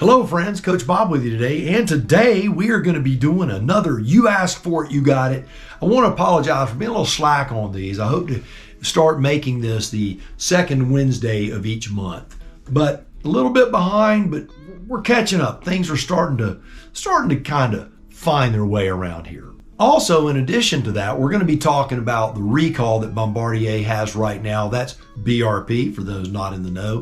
Hello friends, Coach Bob with you today, and today we are going to be doing another You Asked For It, You Got It. I want to apologize for being a little slack on these. I hope to start making this the second Wednesday of each month, but a little bit behind, but we're catching up. Things are starting to kind of find their way around here. Also, in addition to that, we're going to be talking about the recall that Bombardier has right now. That's BRP, for those not in the know,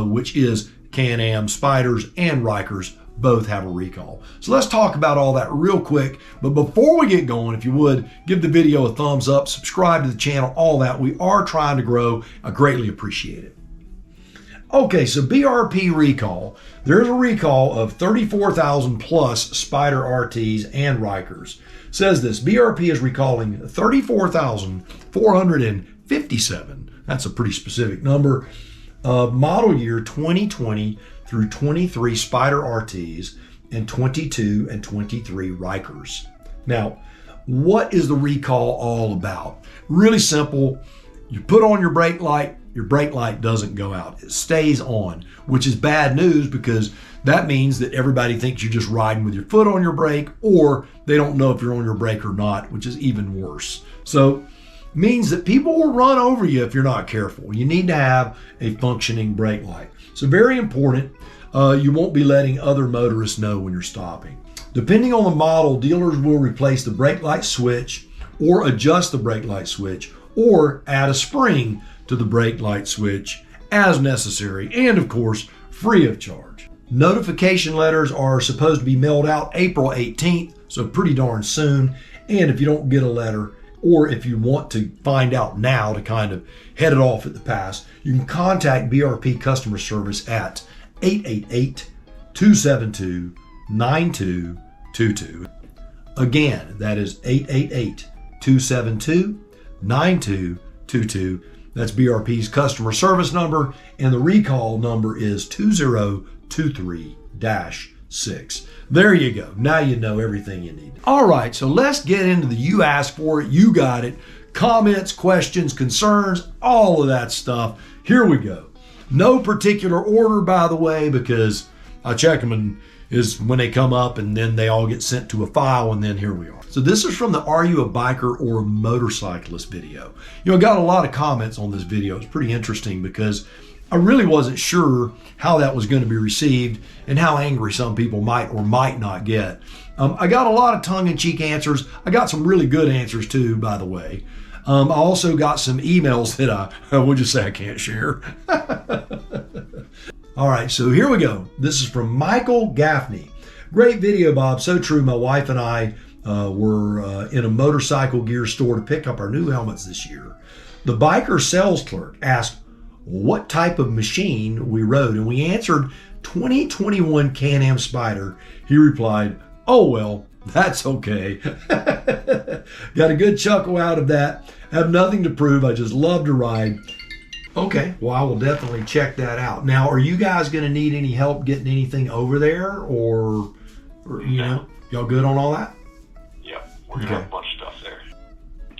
which is CanAm Spyders and Rikers both have a recall. So let's talk about all that real quick. But before we get going, if you would, give the video a thumbs up, subscribe to the channel, all that. We are trying to grow. I greatly appreciate it. Okay, so BRP recall. There's a recall of 34,000 plus Spyder RTs and Rikers. It says this, BRP is recalling 34,457. That's a pretty specific number. Model year 2020 through 23 Spyder RTs and 22 and 23 Rikers. Now, what is the recall all about? Really simple. You put on your brake light doesn't go out. It stays on, which is bad news because that means that everybody thinks you're just riding with your foot on your brake, or they don't know if you're on your brake or not, which is even worse. So means that people will run over you if you're not careful. You need to have a functioning brake light. So very important. You won't be letting other motorists know when you're stopping. Depending on the model, dealers will replace the brake light switch or adjust the brake light switch or add a spring to the brake light switch as necessary, and of course, free of charge. Notification letters are supposed to be mailed out April 18th, so pretty darn soon. And if you don't get a letter, or if you want to find out now to kind of head it off at the pass, you can contact BRP customer service at 888-272-9222. Again, that is 888-272-9222. That's BRP's customer service number, and the recall number is 2023-6. There you go. Now you know everything you need. All right, so let's get into the You Asked For It, You Got It. Comments, questions, concerns, all of that stuff. Here we go. No particular order, by the way, because I check them and is when they come up and then they all get sent to a file, and then here we are. So this is from the Are You a Biker or a Motorcyclist video. You know, I got a lot of comments on this video. It's pretty interesting because I really wasn't sure how that was going to be received and how angry some people might or might not get. I got a lot of tongue-in-cheek answers. I got some really good answers too, by the way. I also got some emails that I will just say I can't share. All right, so here we go. This is from Michael Gaffney. Great video, Bob. So true. My wife and I were in a motorcycle gear store to pick up our new helmets this year. The biker sales clerk asked what type of machine we rode, and we answered 2021 CanAm Spyder. He replied, "Oh well, that's okay." Got a good chuckle out of that. Have nothing to prove. I just love to ride. Okay, well, I will definitely check that out. Now, are you guys going to need any help getting anything over there, or you know, y'all good on all that? Yep, we're going to have a bunch of stuff there.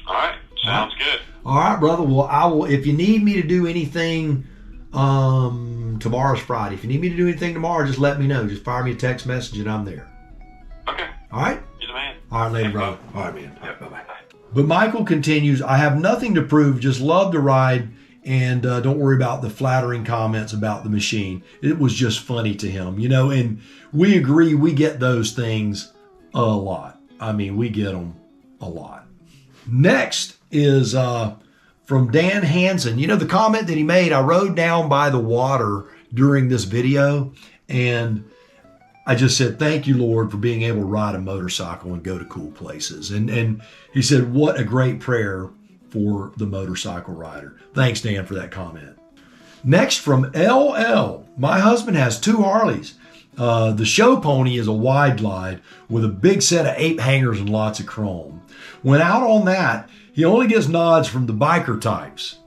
All right, sounds good. All right, brother. Well, I will. If you need me to do anything, tomorrow's Friday. If you need me to do anything tomorrow, just let me know. Just fire me a text message and I'm there. Okay. All right? You're the man. All right, later, brother. All right, man. All right, bye-bye. Bye. But Michael continues, I have nothing to prove, just love to ride, and don't worry about the flattering comments about the machine. It was just funny to him, you know, and we agree, we get those things a lot. I mean, we get them a lot. Next is from Dan Hansen. You know, the comment that he made, I rode down by the water during this video, and I just said, thank you, Lord, for being able to ride a motorcycle and go to cool places. And he said, what a great prayer for the motorcycle rider. Thanks, Dan, for that comment. Next from LL. My husband has two Harleys. The show pony is a wide glide with a big set of ape hangers and lots of chrome. When out on that, he only gets nods from the biker types.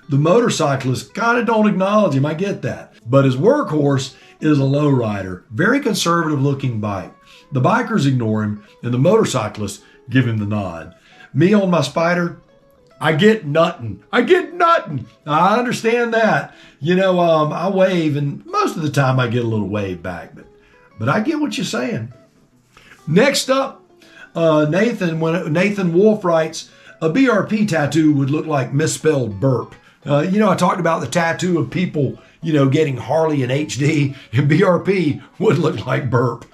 The motorcyclists kind of don't acknowledge him, I get that. But his workhorse is a lowrider, very conservative looking bike. The bikers ignore him and the motorcyclists give him the nod. Me on my Spyder, I get nothing. I get nothing. I understand that. You know, I wave, and most of the time I get a little wave back, but I get what you're saying. Next up, Nathan Wolf writes, a BRP tattoo would look like misspelled burp. You know, I talked about the tattoo of people, you know, getting Harley in HD, and BRP would look like burp.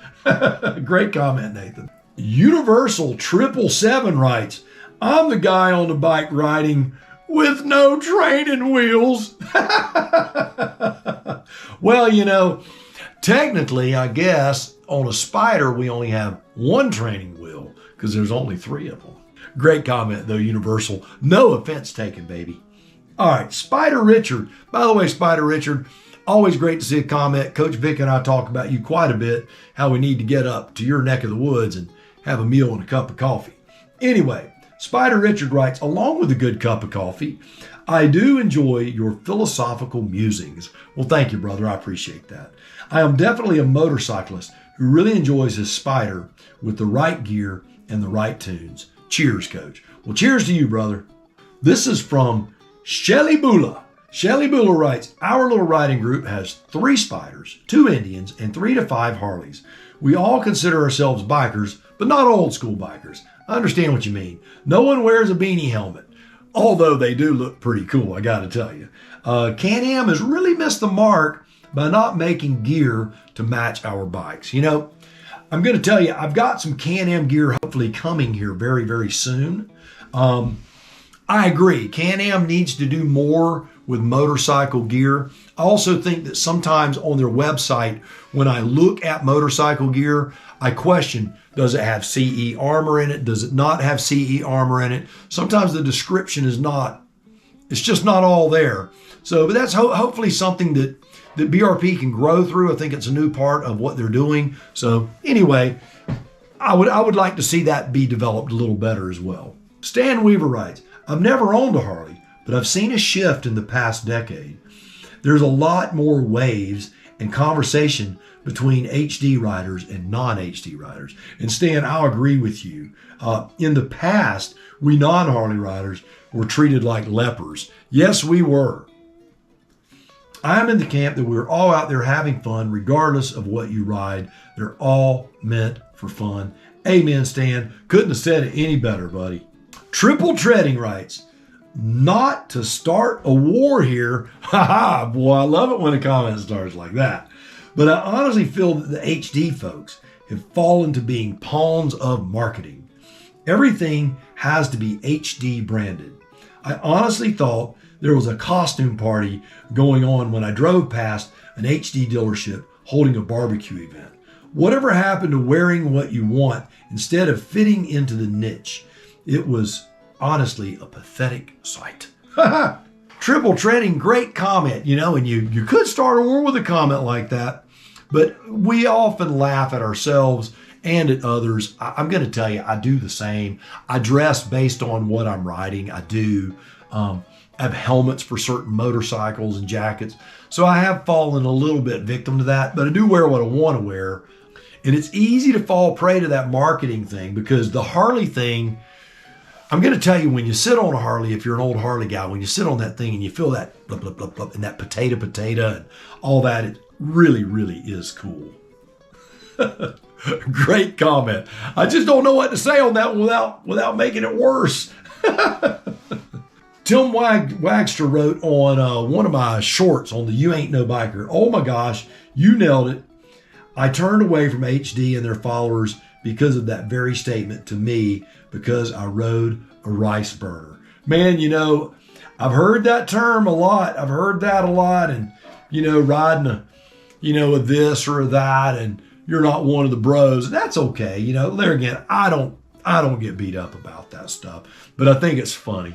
Great comment, Nathan. Universal 777 writes, I'm the guy on the bike riding with no training wheels. Well, you know, technically, I guess, on a Spyder, we only have one training wheel because there's only 3 of them. Great comment, though, Universal. No offense taken, baby. All right, Spyder Richard. By the way, Spyder Richard, always great to see a comment. Coach Vic and I talk about you quite a bit, how we need to get up to your neck of the woods and have a meal and a cup of coffee. Anyway, Spyder Richard writes, along with a good cup of coffee, I do enjoy your philosophical musings. Well, thank you, brother. I appreciate that. I am definitely a motorcyclist who really enjoys his Spyder with the right gear and the right tunes. Cheers, Coach. Well, cheers to you, brother. This is from Shelly Bula. Shelly Bula writes, our little riding group has 3 Spyders, 2 Indians, and 3 to 5 Harleys. We all consider ourselves bikers, but not old school bikers. I understand what you mean. No one wears a beanie helmet, although they do look pretty cool, I gotta tell you. CanAm has really missed the mark by not making gear to match our bikes. You know, I'm going to tell you, I've got some CanAm gear hopefully coming here very, very soon. I agree. CanAm needs to do more with motorcycle gear. I also think that sometimes on their website, when I look at motorcycle gear, I question, does it have CE armor in it? Does it not have CE armor in it? Sometimes the description is not, it's just not all there. So, but that's hopefully something that BRP can grow through. I think it's a new part of what they're doing. So anyway, I would like to see that be developed a little better as well. Stan Weaver writes, I've never owned a Harley, but I've seen a shift in the past decade. There's a lot more waves and conversation between HD riders and non-HD riders. And Stan, I'll agree with you. In the past, we non-Harley riders were treated like lepers. Yes, we were. I'm in the camp that we're all out there having fun regardless of what you ride. They're all meant for fun. Amen, Stan. Couldn't have said it any better, buddy. Triple Treading writes, not to start a war here. Haha, boy, I love it when a comment starts like that. But I honestly feel that the HD folks have fallen to being pawns of marketing. Everything has to be HD branded. I honestly thought there was a costume party going on when I drove past an HD dealership holding a barbecue event. Whatever happened to wearing what you want instead of fitting into the niche? It was honestly a pathetic sight. Triple Treading, great comment, you know, and you could start a war with a comment like that, but we often laugh at ourselves and at others. I'm going to tell you, I do the same. I dress based on what I'm riding. I do. Have helmets for certain motorcycles and jackets. So I have fallen a little bit victim to that, but I do wear what I want to wear. And it's easy to fall prey to that marketing thing because the Harley thing, I'm going to tell you, when you sit on a Harley, if you're an old Harley guy, when you sit on that thing and you feel that blah, blah, blah, blah, and that potato and all that, it really, really is cool. Great comment. I just don't know what to say on that without making it worse. Tim Wagster wrote on one of my shorts on the You Ain't No Biker, oh my gosh, you nailed it. I turned away from HD and their followers because of that very statement to me because I rode a rice burner. Man, you know, I've heard that term a lot. I've heard that a lot. And, you know, riding a this or a that, and you're not one of the bros. That's okay. You know, there again, I don't get beat up about that stuff, but I think it's funny.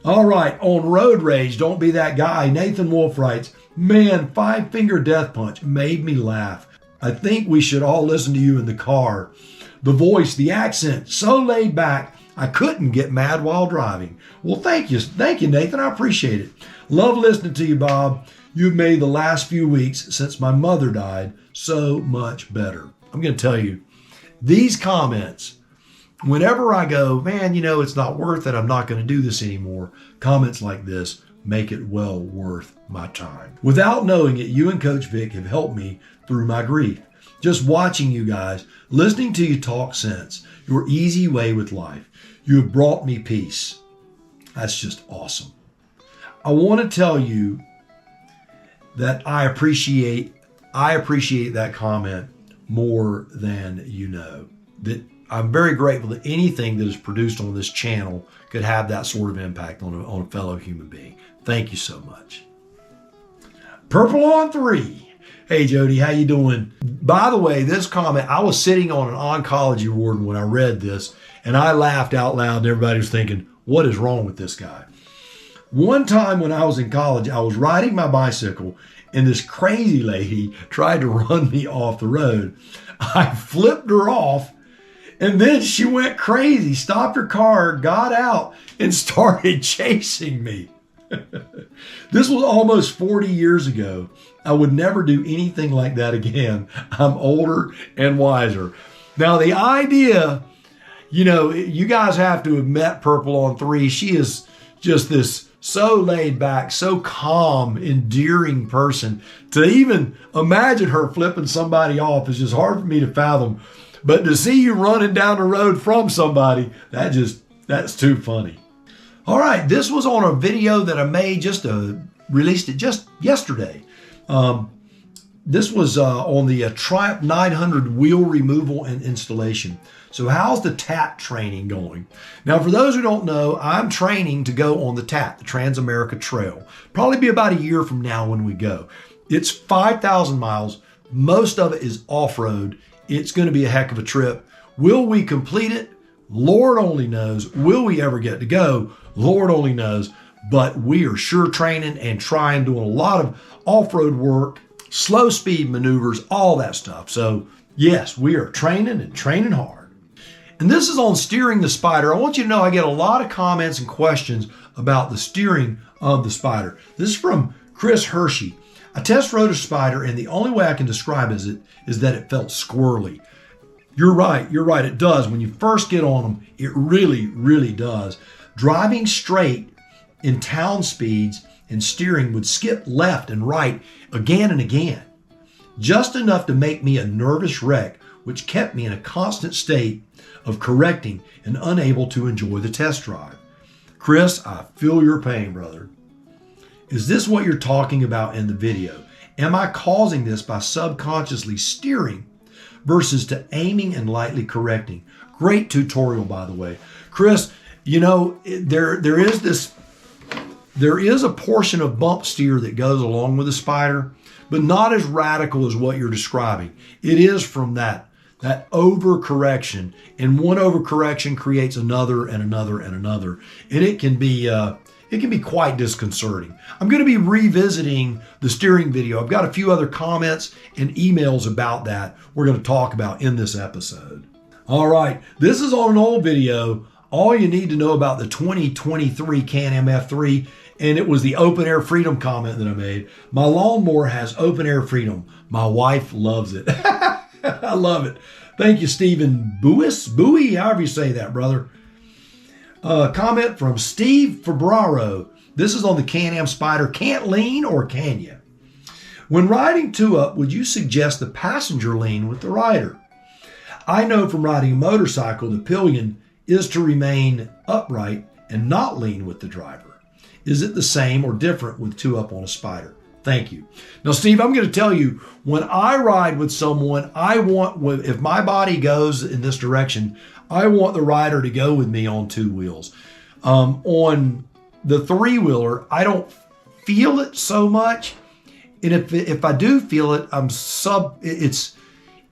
All right, on Road Rage, don't be that guy. Nathan Wolf writes, man, 5-finger death punch made me laugh. I think we should all listen to you in the car. The voice, the accent, so laid back, I couldn't get mad while driving. Well, thank you, Nathan. I appreciate it. Love listening to you, Bob. You've made the last few weeks since my mother died so much better. I'm going to tell you, these comments whenever I go, man, you know, it's not worth it, I'm not going to do this anymore, comments like this make it well worth my time. Without knowing it, you and Coach Vic have helped me through my grief. Just watching you guys, listening to you talk sense, your easy way with life, you have brought me peace. That's just awesome. I want to tell you that I appreciate that comment more than you know. That I'm very grateful that anything that is produced on this channel could have that sort of impact on a fellow human being. Thank you so much. Purple on 3. Hey Jody, how you doing? By the way, this comment, I was sitting on an oncology ward when I read this, and I laughed out loud, and everybody was thinking, what is wrong with this guy? One time when I was in college, I was riding my bicycle, and this crazy lady tried to run me off the road. I flipped her off, and then she went crazy, stopped her car, got out, and started chasing me. This was almost 40 years ago. I would never do anything like that again. I'm older and wiser. Now, the idea, you know, you guys have to have met Purple on 3. She is just this so laid back, so calm, endearing person. To even imagine her flipping somebody off is just hard for me to fathom. But to see you running down the road from somebody, that's too funny. All right, this was on a video that I made, released it just yesterday. This was on the Triumph 900 wheel removal and installation. So how's the TAT training going? Now, for those who don't know, I'm training to go on the TAT, the Trans-America Trail. Probably be about a year from now when we go. It's 5,000 miles. Most of it is off-road. It's going to be a heck of a trip. Will we complete it? Lord only knows. Will we ever get to go? Lord only knows. But we are sure training and trying, doing a lot of off-road work, slow speed maneuvers, all that stuff. So yes, we are training and training hard. And this is on steering the Spyder. I want you to know I get a lot of comments and questions about the steering of the Spyder. This is from Chris Hershey. I test rode a Spyder, and the only way I can describe it is that it felt squirrely. You're right, it does. When you first get on them, it really, really does. Driving straight in town speeds and steering would skip left and right again and again, just enough to make me a nervous wreck, which kept me in a constant state of correcting and unable to enjoy the test drive. Chris, I feel your pain, brother. Is this what you're talking about in the video? Am I causing this by subconsciously steering versus to aiming and lightly correcting? Great tutorial, by the way. Chris, you know, there is a portion of bump steer that goes along with the Spyder, but not as radical as what you're describing. It is from that overcorrection, and one overcorrection creates another and another and another, and it can be quite disconcerting. I'm going to be revisiting the steering video. I've got a few other comments and emails about that we're going to talk about in this episode. All right, this is on an old video. All you need to know about the 2023 CanAm F3, and it was the open air freedom comment that I made. My lawnmower has open air freedom. My wife loves it. I love it. Thank you, Stephen Bowie, however you say that, brother. Comment from Steve Fabraro. This is on the CanAm Spyder. Can't lean, or can you? When riding two-up, would you suggest the passenger lean with the rider? I know from riding a motorcycle, the pillion is to remain upright and not lean with the driver. Is it the same or different with two-up on a Spyder? Thank you. Now, Steve, I'm going to tell you, when I ride with someone, if my body goes in this direction, I want the rider to go with me on two wheels. On the three-wheeler, I don't feel it so much. And if I do feel it,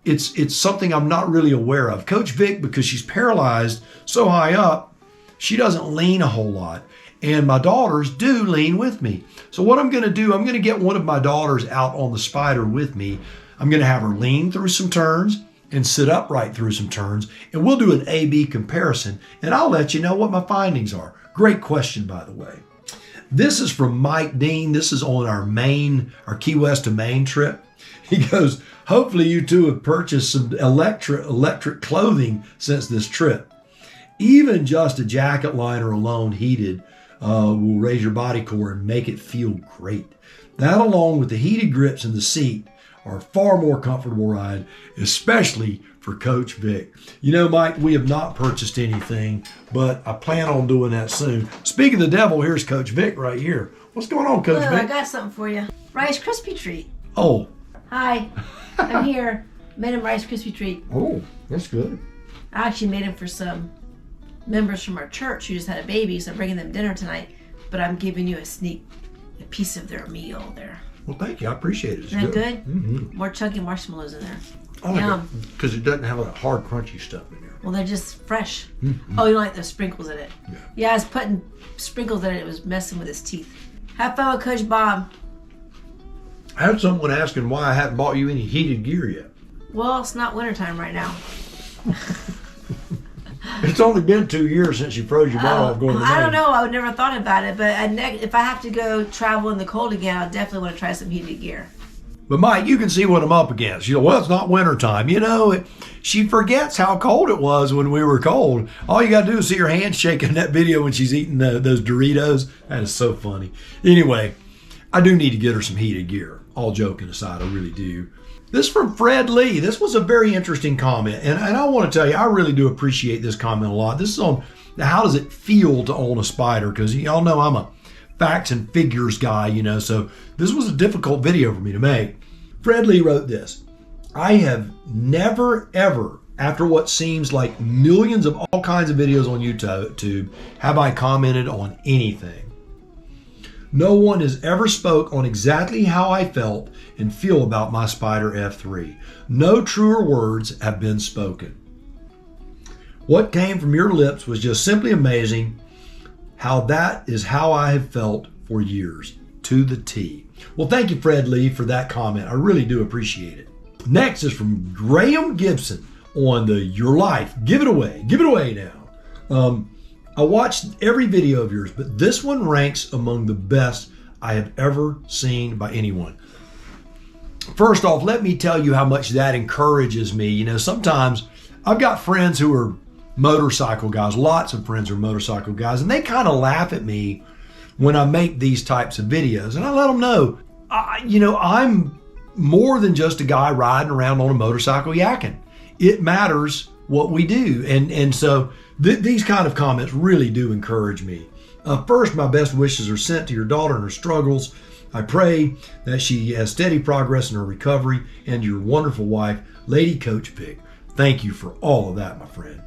it's something I'm not really aware of. Coach Vic, because she's paralyzed so high up, she doesn't lean a whole lot. And my daughters do lean with me. So what I'm going to do, I'm going to get one of my daughters out on the Spyder with me. I'm going to have her lean through some turns and sit upright through some turns. And we'll do an A-B comparison. And I'll let you know what my findings are. Great question, by the way. This is from Mike Dean. This is on our Key West to Maine trip. He goes, hopefully you two have purchased some electric clothing since this trip. Even just a jacket liner alone heated will raise your body core and make it feel great. That, along with the heated grips in the seat, are a far more comfortable ride, especially for Coach Vic. You know, Mike, we have not purchased anything, but I plan on doing that soon. Speaking of the devil, here's Coach Vic right here. What's going on, Coach Vic? I got something for you. Rice Krispie treat. Oh. Hi, I'm here. Made him Rice Krispie treat. Oh, that's good. I actually made him for some members from our church who just had a baby, so I'm bringing them dinner tonight. But I'm giving you a piece of their meal there. Well, thank you. I appreciate it. It's Isn't that good? Mm-hmm. More chunky marshmallows in there. I like it because it doesn't have that hard, crunchy stuff in there. Well, they're just fresh. Mm-hmm. Oh, you don't like the sprinkles in it? Yeah. I was putting sprinkles in it. It was messing with his teeth. Have fun with Coach Bob. I had someone asking why I hadn't bought you any heated gear yet. Well, it's not wintertime right now. It's only been 2 years since you froze your butt off going to I Maine. don't know. I would never thought about it, but if I have to go travel in the cold again, I'll definitely want to try some heated gear. But Mike, you can see what I'm up against. You know, well, it's not wintertime. You know, she forgets how cold it was when we were cold. All you got to do is see her hands shaking in that video when she's eating those Doritos. That is so funny. Anyway, I do need to get her some heated gear. All joking aside, I really do. This is from Fred Lee. This was a very interesting comment. And I want to tell you, I really do appreciate this comment a lot. This is on how does it feel to own a Spyder? Because y'all know I'm a facts and figures guy, you know, so this was a difficult video for me to make. Fred Lee wrote this: I have never, ever, after what seems like millions of all kinds of videos on YouTube, have I commented on anything. No one has ever spoke on exactly how I felt and feel about my Spyder F3. No truer words have been spoken. What came from your lips was just simply amazing. How that is how I have felt for years, to the T. Well, thank you, Fred Lee, for that comment. I really do appreciate it. Next is from Graham Gibson on the Your Life. Give it away. Give it away now. I watched every video of yours, but this one ranks among the best I have ever seen by anyone. First off, let me tell you how much that encourages me. You know, sometimes I've got friends who are motorcycle guys, lots of friends who are motorcycle guys, and they kind of laugh at me when I make these types of videos. And I let them know, I'm more than just a guy riding around on a motorcycle yakking. It matters what we do. And so these kind of comments really do encourage me. First, my best wishes are sent to your daughter and her struggles. I pray that she has steady progress in her recovery, and your wonderful wife, Lady Coach Vic. Thank you for all of that, my friend.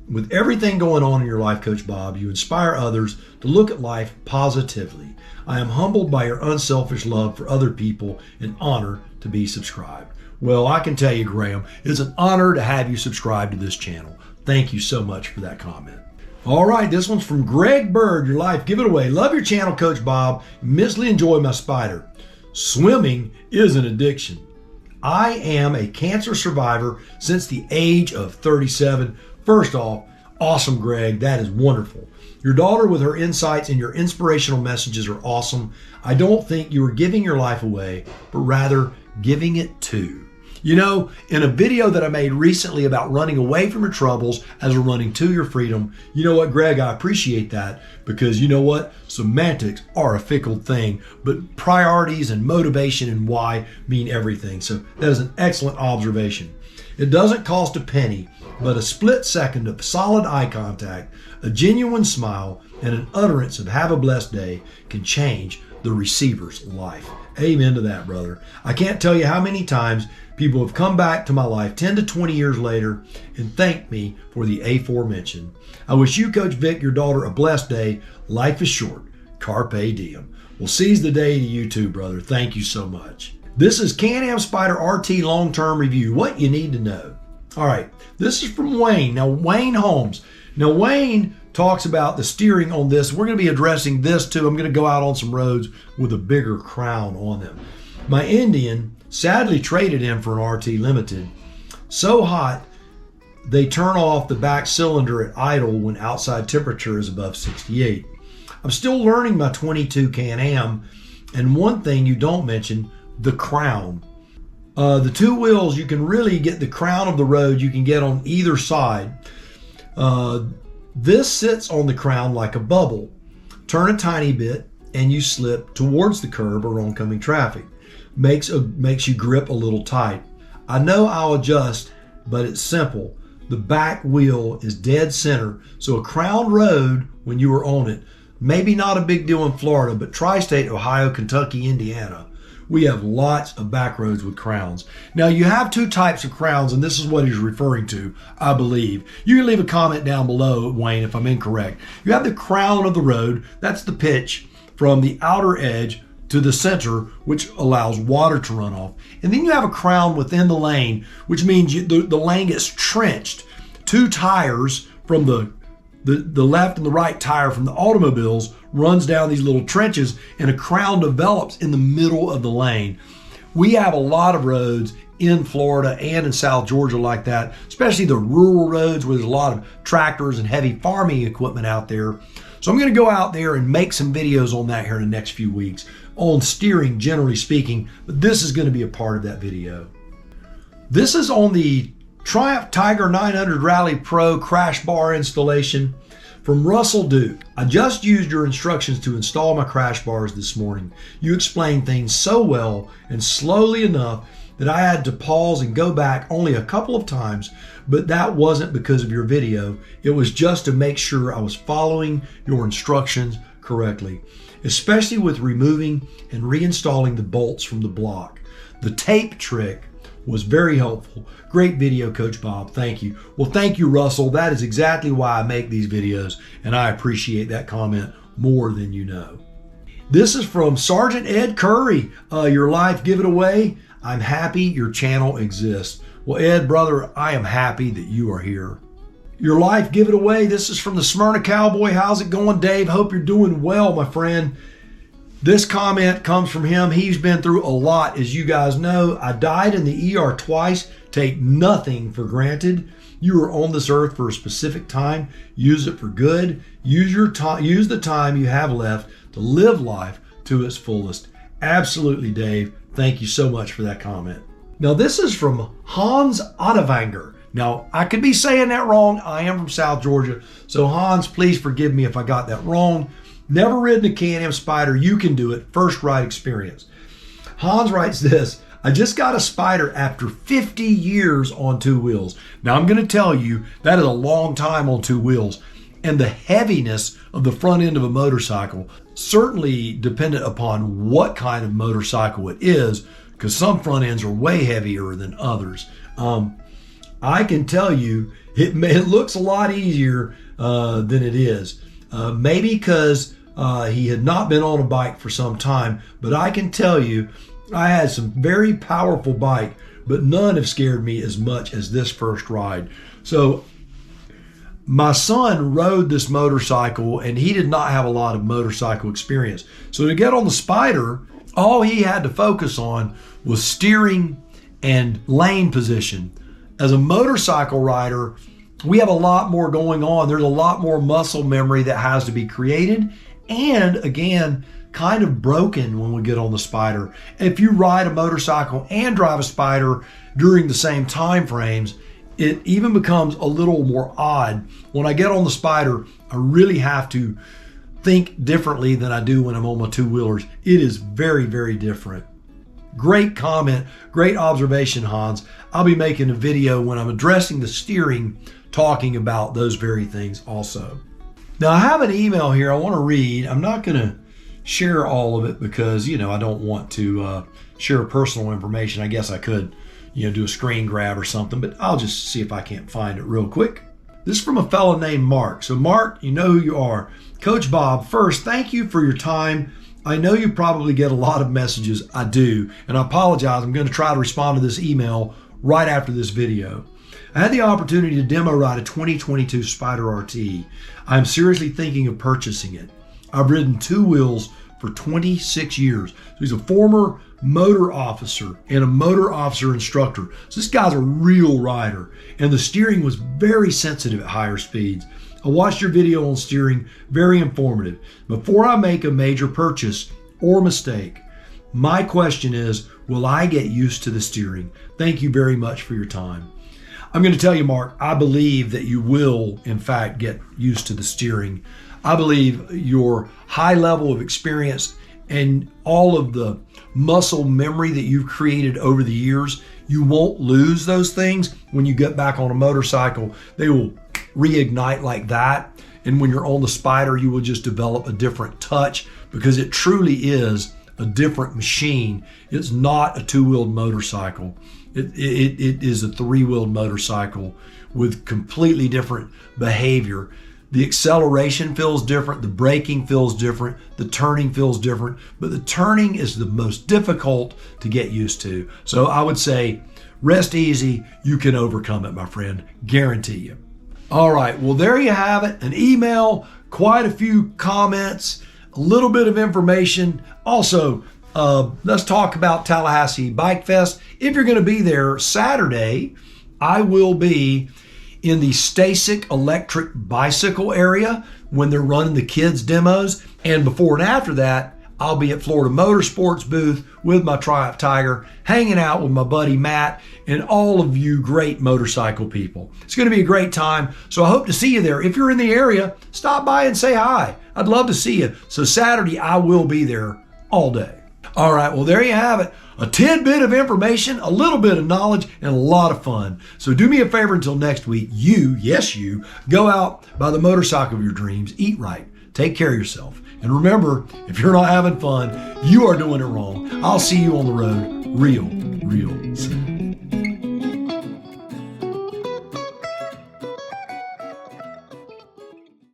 With everything going on in your life, Coach Bob, you inspire others to look at life positively. I am humbled by your unselfish love for other people and honored to be subscribed. Well, I can tell you, Graham, it's an honor to have you subscribe to this channel. Thank you so much for that comment. All right, this one's from Greg Bird, Your Life. Give it away. Love your channel, Coach Bob. Immensely enjoy my Spyder. Swimming is an addiction. I am a cancer survivor since the age of 37. First off, awesome, Greg. That is wonderful. Your daughter with her insights and your inspirational messages are awesome. I don't think you are giving your life away, but rather giving it to. You know, in a video that I made recently about running away from your troubles as we're running to your freedom, you know what, Greg, I appreciate that, because you know what? Semantics are a fickle thing, but priorities and motivation and why mean everything. So that is an excellent observation. It doesn't cost a penny, but a split second of solid eye contact, a genuine smile, and an utterance of have a blessed day can change the receiver's life. Amen to that, brother. I can't tell you how many times people have come back to my life 10 to 20 years later and thanked me for the aforementioned. I wish you, Coach Vic, your daughter, a blessed day. Life is short. Carpe diem. Well, seize the day to you too, brother. Thank you so much. This is CanAm Spyder RT long-term review. What you need to know. All right, this is from Wayne. Now, Wayne Holmes. Now, Wayne talks about the steering on this. We're going to be addressing this too. I'm going to go out on some roads with a bigger crown on them. My Indian sadly traded in for an RT Limited. So hot, they turn off the back cylinder at idle when outside temperature is above 68. I'm still learning my 22 Can-Am, and one thing you don't mention, the crown. The two wheels, you can really get the crown of the road you can get on either side. This sits on the crown like a bubble. Turn a tiny bit and you slip towards the curb or oncoming traffic. Makes you grip a little tight. I know I'll adjust, but it's simple. The back wheel is dead center, so a crown road when you are on it, maybe not a big deal in Florida, but tri-state, Ohio, Kentucky, Indiana, we have lots of back roads with crowns. Now you have two types of crowns, and this is what he's referring to, I believe. You can leave a comment down below, Wayne, if I'm incorrect. You have the crown of the road, that's the pitch from the outer edge to the center, which allows water to run off. And then you have a crown within the lane, which means the lane gets trenched. Two tires from the left and the right tire from the automobiles runs down these little trenches, and a crown develops in the middle of the lane. We have a lot of roads in Florida and in South Georgia like that, especially the rural roads where there's a lot of tractors and heavy farming equipment out there. So I'm going to go out there and make some videos on that here in the next few weeks on steering, generally speaking, but this is going to be a part of that video. This is on the Triumph Tiger 900 Rally Pro crash bar installation from Russell Duke. I just used your instructions to install my crash bars this morning. You explained things so well and slowly enough that I had to pause and go back only a couple of times, but that wasn't because of your video. It was just to make sure I was following your instructions correctly, especially with removing and reinstalling the bolts from the block. The tape trick was very helpful. Great video, Coach Bob. Thank you. Well, thank you, Russell. That is exactly why I make these videos, and I appreciate that comment more than you know. This is from Sergeant Ed Curry. Your life, give it away. I'm happy your channel exists. Well, Ed, brother, I am happy that you are here. Your life, give it away. This is from the Smyrna Cowboy. How's it going, Dave? Hope you're doing well, my friend. This comment comes from him. He's been through a lot, as you guys know. I died in the ER twice. Take nothing for granted. You are on this earth for a specific time. Use it for good. Use the time you have left to live life to its fullest. Absolutely, Dave. Thank you so much for that comment. Now, this is from Hans Ottevanger. Now, I could be saying that wrong. I am from South Georgia. So, Hans, please forgive me if I got that wrong. Never ridden a CanAm Spyder. You can do it. First ride experience. Hans writes this. I just got a Spyder after 50 years on two wheels. Now, I'm going to tell you, that is a long time on two wheels. And the heaviness of the front end of a motorcycle, certainly dependent upon what kind of motorcycle it is, because some front ends are way heavier than others. I can tell you, it looks a lot easier than it is. Maybe because he had not been on a bike for some time, but I can tell you, I had some very powerful bike, but none have scared me as much as this first ride. So my son rode this motorcycle, and he did not have a lot of motorcycle experience. So to get on the Spyder, all he had to focus on was steering and lane position. As a motorcycle rider, we have a lot more going on. There's a lot more muscle memory that has to be created, and again, kind of broken when we get on the Spyder. If you ride a motorcycle and drive a Spyder during the same time frames, it even becomes a little more odd. When I get on the Spyder, I really have to think differently than I do when I'm on my two-wheelers. It is very, very different. Great comment, great observation, Hans. I'll be making a video when I'm addressing the steering, talking about those very things also. Now, I have an email here I want to read. I'm not going to share all of it because, you know, I don't want to share personal information. I guess I could, you know, do a screen grab or something, but I'll just see if I can't find it real quick. This is from a fellow named Mark. So Mark, you know who you are. Coach Bob, first, thank you for your time. I know you probably get a lot of messages. I do, and I apologize. I'm going to try to respond to this email right after this video. I had the opportunity to demo ride a 2022 Spyder RT. I'm seriously thinking of purchasing it. I've ridden two wheels for 26 years. So he's a former motor officer and a motor officer instructor. So this guy's a real rider, and the steering was very sensitive at higher speeds. I watched your video on steering, very informative. Before I make a major purchase or mistake, my question is, will I get used to the steering? Thank you very much for your time. I'm going to tell you, Mark, I believe that you will, in fact, get used to the steering. I believe your high level of experience and all of the muscle memory that you've created over the years, you won't lose those things when you get back on a motorcycle. They will reignite like that. And when you're on the Spyder, you will just develop a different touch because it truly is a different machine. It's not a two-wheeled motorcycle. It is a three-wheeled motorcycle with completely different behavior. The acceleration feels different, the braking feels different, the turning feels different, but the turning is the most difficult to get used to. So I would say, rest easy, you can overcome it, my friend, guarantee you. All right, well, there you have it, an email, quite a few comments, a little bit of information. Also, let's talk about Tallahassee Bike Fest. If you're going to be there Saturday, I will be in the Stasic electric bicycle area when they're running the kids demos. And before and after that, I'll be at Florida Motorsports booth with my Triumph Tiger, hanging out with my buddy Matt and all of you great motorcycle people. It's going to be a great time. So I hope to see you there. If you're in the area, stop by and say hi. I'd love to see you. So Saturday, I will be there all day. All right, well, there you have it. A tidbit of information, a little bit of knowledge, and a lot of fun. So do me a favor until next week. You, yes you, go out, buy the motorcycle of your dreams, eat right, take care of yourself. And remember, if you're not having fun, you are doing it wrong. I'll see you on the road real soon.